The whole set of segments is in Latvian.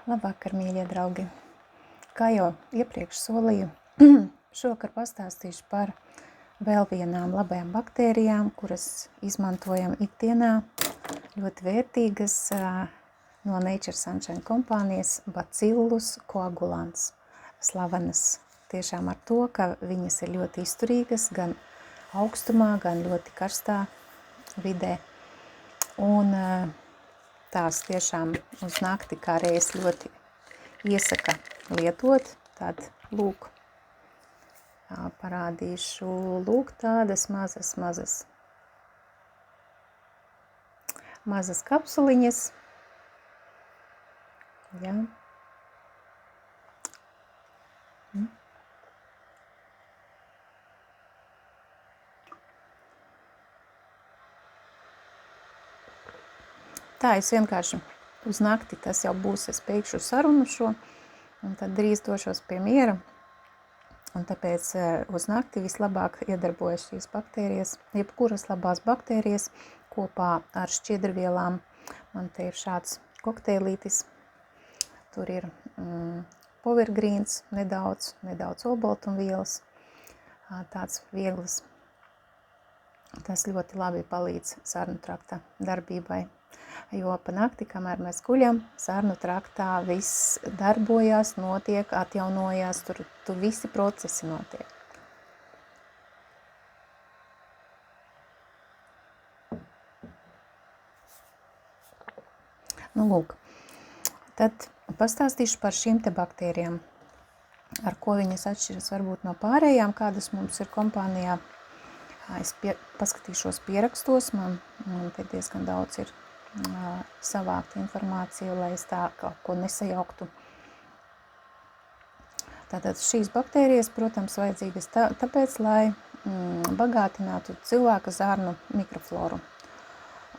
Labvakar, mīļie draugi! Kā jau iepriekš solīju, šovakar pastāstīšu par vēl vienām labajām baktērijām, kuras izmantojam ikdienā, ļoti vērtīgas no Nature Sunshine kompānijas Bacillus coagulans, slavenas tiešām ar to, ka viņas ir ļoti izturīgas gan augstumā, gan ļoti karstā vidē. Un tās tiešām uz nakti kā reiz ļoti iesaka lietot. Tad lūk, parādīšu, lūk, tādas mazas kapsuliņas. Ja. Tā es vienkārši uz nakti, tas jau būs, es beigšu sarunu šo, un tad drīz došos pie miera. Un tāpēc uz nakti vislabāk iedarbojas šīs baktērijas, jebkuras labās baktērijas kopā ar šķiedrvielām. Man te ir šāds kokteilītis, tur ir povergrīns, nedaudz olbaltumvielas, tāds viegls. Tas ļoti labi palīdz sarnu trakta darbībai. Jo pa nakti, kamēr mēs guļam, sarnu traktā viss darbojās, notiek, atjaunojās, tur visi procesi notiek. Nu, lūk, tad pastāstīšu par šīm te baktērijām, ar ko viņas atšķiras varbūt no pārējām, kādas mums ir kompānijā. Es paskatīšos pierakstos, man te diezgan daudz ir savākt informāciju, lai es tā kaut ko nesajauktu. Tātad šīs baktērijas, protams, vajadzīgas tāpēc, lai bagātinātu cilvēka zarnu mikrofloru.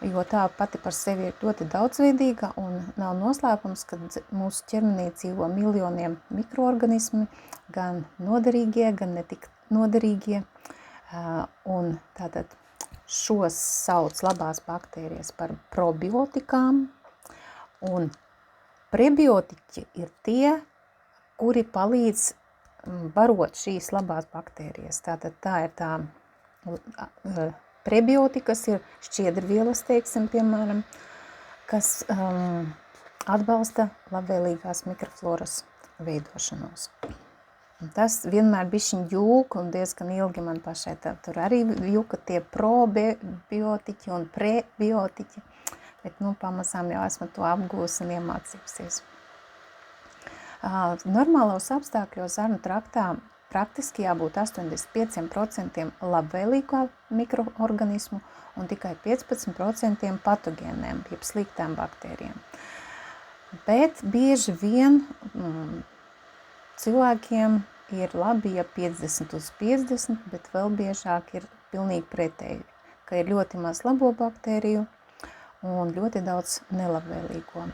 Jo tā pati par sevi ir ļoti daudzveidīga un nav noslēpums, ka mūsu ķermenī dzīvo miljoniem mikroorganismi, gan noderīgie, gan netik noderīgie. Un tātad šos sauc labās baktērijas par probiotikām, un prebiotiķi ir tie, kuri palīdz barot šīs labās baktērijas. Tātad tā ir tā prebiotikas ir šķiedrvielas, teiksim, piemēram, kas atbalsta labvēlīgās mikrofloras veidošanos. Tas vienmēr bišķiņ jūk, un diezgan ilgi man pašai tur arī jūka tie probiotiķi un prebiotiķi, bet pamazām jau esmu to apgūs un iemācījusies. Normālos apstākļos zarnu traktā praktiski jābūt 85% labvēlīgā mikroorganismu un tikai 15% patogēniem, jeb sliktām baktērijām. Bet bieži vien cilvēkiem ir labi, ja 50/50, bet vēl biežāk ir pilnīgi pretēji, ka ir ļoti maz labo baktēriju un ļoti daudz nelabvēlīgo.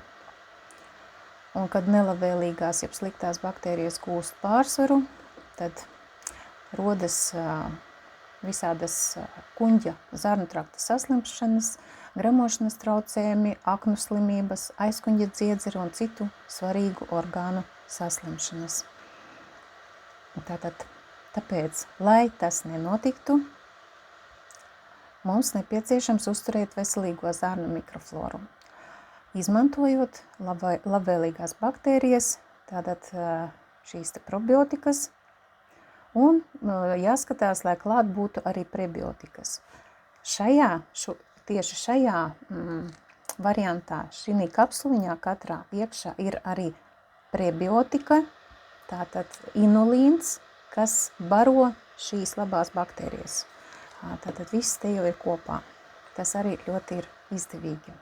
Un kad nelabvēlīgās, jeb sliktās baktērijas gūst pārsvaru, tad rodas visādas kuņģa zarnu trakta saslimšanas, gramošanas traucējumi, aknu slimības, aizkuņģa dziedzera un citu svarīgu orgānu saslimšanas. Tāpēc, lai tas nenotiktu, mums nepieciešams uzturēt veselīgo zarnu mikrofloru. Izmantojot labvēlīgās baktērijas, tātad šīs te probiotikas, un jāskatās, lai klāt būtu arī prebiotikas. Tieši šajā variantā, šī kapsuliņā katrā iekšā ir arī prebiotika, tātad inulīns, kas baro šīs labās baktērijas. Tātad viss te jau ir kopā. Tas arī ļoti ir izdevīgi.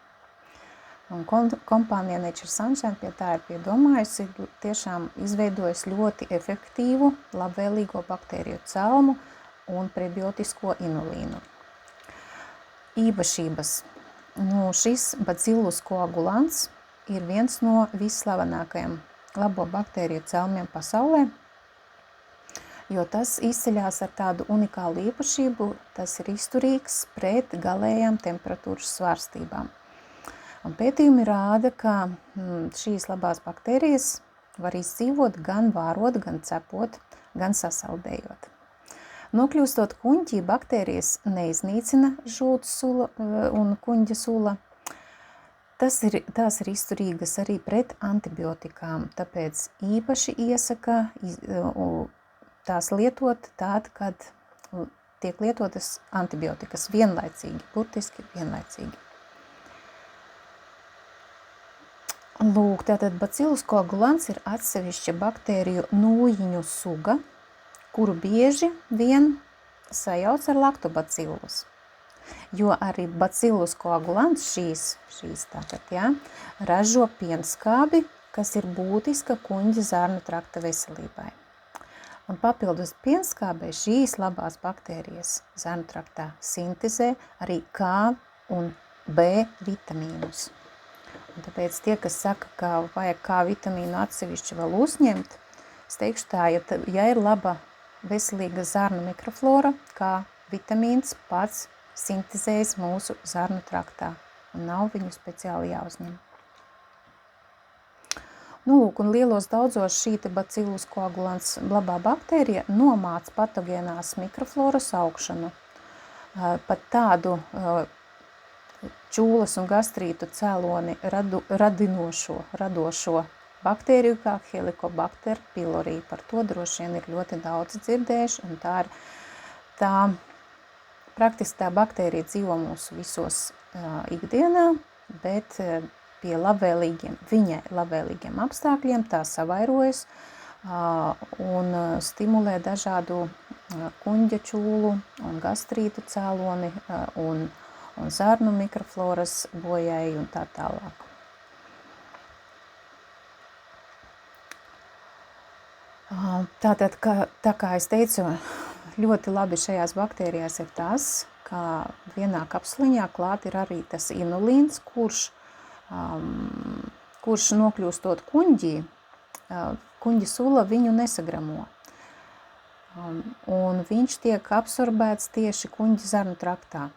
Un kompānija Nature Sunshine pie tā ir piedomājusi, tiešām izveidojusi ļoti efektīvu, labvēlīgo baktēriju celmu un prebiotisko inulīnu. Īpašības. Šis Bacillus coagulans ir viens no visslavenākajiem labo baktēriju celmiem pasaulē, jo tas izceļās ar tādu unikālu īpašību, tas ir izturīgs pret galējām temperatūras svārstībām. Un pētījumi rāda, ka šīs labās baktērijas var izdzīvot gan vārot, gan cepot, gan sasaldējot. Nokļūstot kuņģī, baktērijas neiznīcina žultas sula un kuņģa sula. Tās ir izturīgas arī pret antibiotikām, tāpēc īpaši iesaka tās lietot tād, kad tiek lietotas antibiotikas vienlaicīgi, burtiski vienlaicīgi. Lūk, tātad Bacillus coagulans ir atsevišķa baktēriju nūjiņu suga, kuru bieži vien sajauc ar lactobacillus. Jo arī Bacillus coagulans šīs tātad, ražo pienskābi, kas ir būtiska kuņģa zarnu trakta veselībai. Un papildus pienskābei šīs labās baktērijas zarnu traktā sintezē arī K un B vitamīnus. Un tāpēc tie, kas saka, ka vajag K vitamīnu atsevišķi vēl uzņemt, es teikšu tā, ja ir laba veselīga zarnu mikroflora, K vitamīns pats sintezējas mūsu zarnu traktā un nav viņu speciāli jāuzņem. Lūk, un lielos daudzos šī te Bacillus coagulans labā baktērija nomāc patogēnās mikrofloras augšanu. Pat tādu čūlas un gastrītu cēloni radošo baktēriju kā Helicobacter pylori. Par to droši vien ir ļoti daudz dzirdējuši, un tā praktiski tā baktērija dzīvo mūsu visos ikdienā, bet pie viņai labvēlīgiem apstākļiem tā savairojas un stimulē dažādu kuņģa čūlu un gastrītu cēloni un zarnu mikrofloras bojēju un tā tālāk. Tātad, tā kā es teicu, ļoti labi šajās baktērijās ir tas, ka vienā kapsliņā klāt ir arī tas inulīns, kurš nokļūstot kuņģī, kuņģa sula viņu nesagramo. Un viņš tiek absorbēts tieši kuņģa zarnu traktā.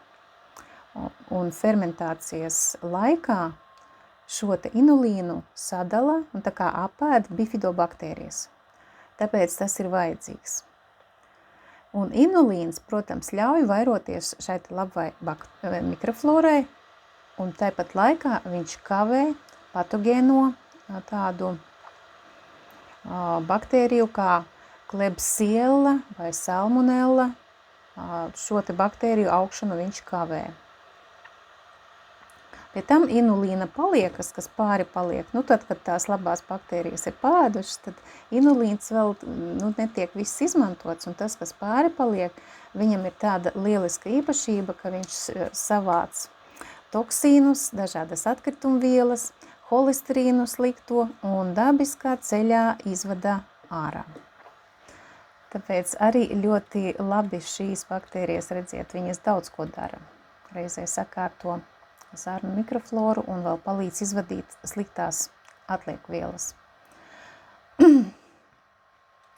Un fermentācijas laikā šo te inulīnu sadala un tā kā apēd bifidobaktērijas. Tāpēc tas ir vajadzīgs. Un inulīns, protams, ļauj vairoties šai labai mikroflorai, un tāpat laikā viņš kavē patogēno tādu baktēriju kā klebsiella vai salmonella, šo te baktēriju augšanu viņš kavē. Pie tam inulīna paliekas, kas pāri paliek, tad, kad tās labās baktērijas ir pādušas, tad inulīns vēl netiek viss izmantots, un tas, kas pāri paliek, viņam ir tāda lieliska īpašība, ka viņš savāc toksīnus, dažādas atkritumvielas, holesterīnu slikto un dabiskā ceļā izvada ārā. Tāpēc arī ļoti labi šīs baktērijas, redziet, viņas daudz ko dara. Reizē sakārto zarnu mikrofloru un vēl palīdz izvadīt sliktās atliekvielas.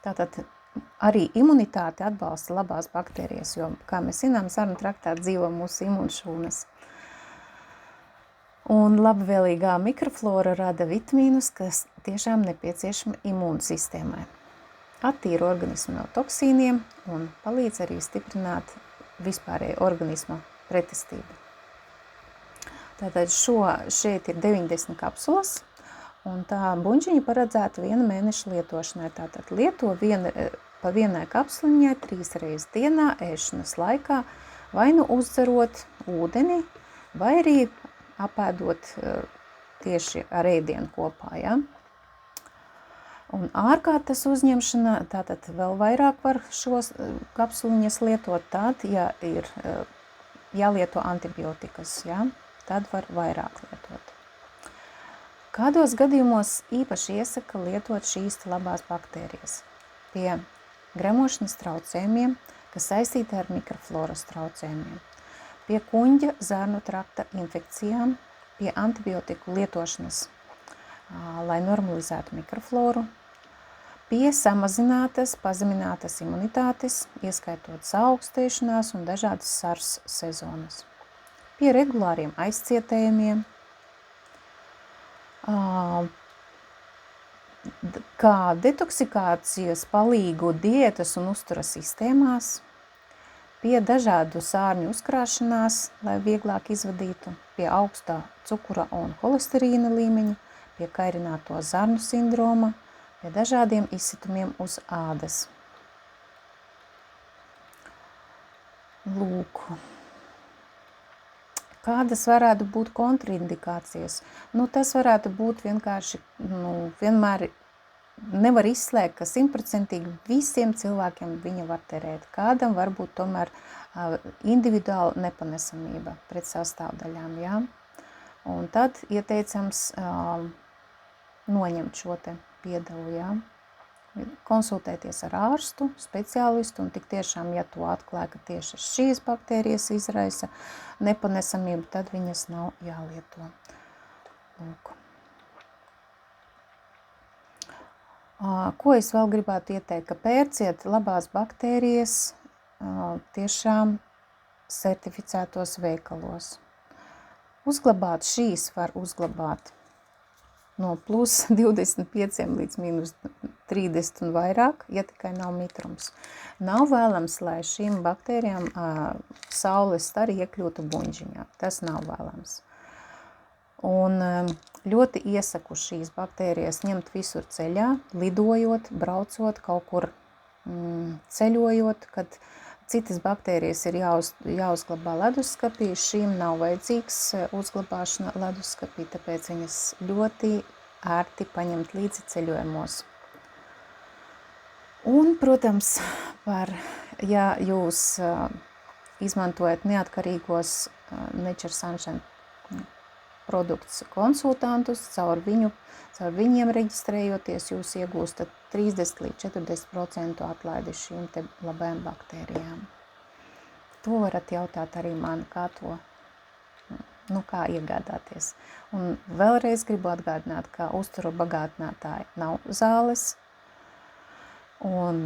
Tātad arī imunitāti atbalsta labās baktērijas, jo, kā mēs zinām, zarnu traktā dzīvo mūsu imunšūnas. Un labvēlīgā mikroflora rada vitamīnus, kas tiešām nepieciešami imūnsistēmai. Attīra organismu no toksīniem un palīdz arī stiprināt vispārēju organisma pretestību. Tātad šeit ir 90 kapsulas, un tā buņģiņa paredzēta 1 mēneša lietošanai. Tātad lieto pa vienai kapsliņai 3 reizes dienā ēšanas laikā, vai uzdzerot ūdeni, vai arī apēdot tieši ar ēdienu kopā. Ja? Un ārkārtas uzņemšana, tātad vēl vairāk var šos kapsuliņas lietot, tad, ja ir jālieto antibiotikas, ja? Tad var vairāk lietot. Kādos gadījumos īpaši iesaka lietot šīs labās baktērijas? Pie gremošanas traucējumiem, kas saistīti ar mikrofloras traucējumiem, pie kuņģa zarnu trakta infekcijām, pie antibiotiku lietošanas, lai normalizētu mikrofloru, pie samazinātas, pazeminātas imunitātes, ieskaitot saaugstēšanās un dažādas SARS sezonas. Pie regulāriem aizcietējumiem, Kā detoksikācijas palīgu diētas un uztura sistēmās, pie dažādu sārņu uzkrāšanās, lai vieglāk izvadītu, pie augstā cukura un holesterīna līmeņa, pie kairināto zarnu sindroma, pie dažādiem izsitumiem uz ādas. Lūk. Kādas varētu būt kontraindikācijas? Tas varētu būt vienkārši, vienmēr nevar izslēgt, ka 100% visiem cilvēkiem viņa var terēt. Kādam var būt tomēr individuāla nepanesamība pret sastāvdaļām, jā? Un tad ieteicams noņemt šo te piedevu, jā? Konsultēties ar ārstu, speciālistu, un tik tiešām, ja to atklāja, ka tieši šīs baktērijas izraisa nepanesamību, tad viņas nav jālieto. Lūk. Ko es vēl gribētu ieteikt, ka pērciet labās baktērijas tiešām certificētos veikalos. Uzglabāt šīs var uzglabāt no plus 25 līdz minus 30 un vairāk, ja tikai nav mitrums. Nav vēlams, lai šīm baktērijām saules stari iekļūtu buņģiņā. Tas nav vēlams. Un ļoti iesaku šīs baktērijas ņemt visur ceļā, lidojot, braucot, kaut kur ceļojot, kad citas baktērijas ir jāuzglabā leduskapī, šīm nav vajadzīgs uzglabāšana leduskapī, tāpēc viņas ļoti ērti paņemt līdzi ceļojumos. Un, protams, ja jūs izmantojat neatkarīgos Nature Sunshine produktus konsultantus, caur viņiem reģistrējoties, jūs iegūstat 30 līdz 40% atlaidi šīm te labajām baktērijām. To varat jautāt arī man, kā iegādāties. Un vēlreiz gribu atgādināt, ka uzturu bagātinātāji nav zāles, un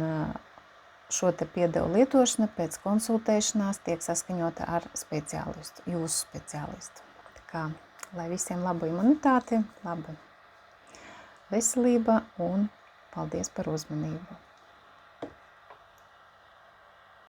šo te piedevu lietošana pēc konsultēšanās tiek saskaņota ar speciālistu, jūsu speciālistu. Tā kā, lai visiem laba imunitāte, laba veselība un paldies par uzmanību.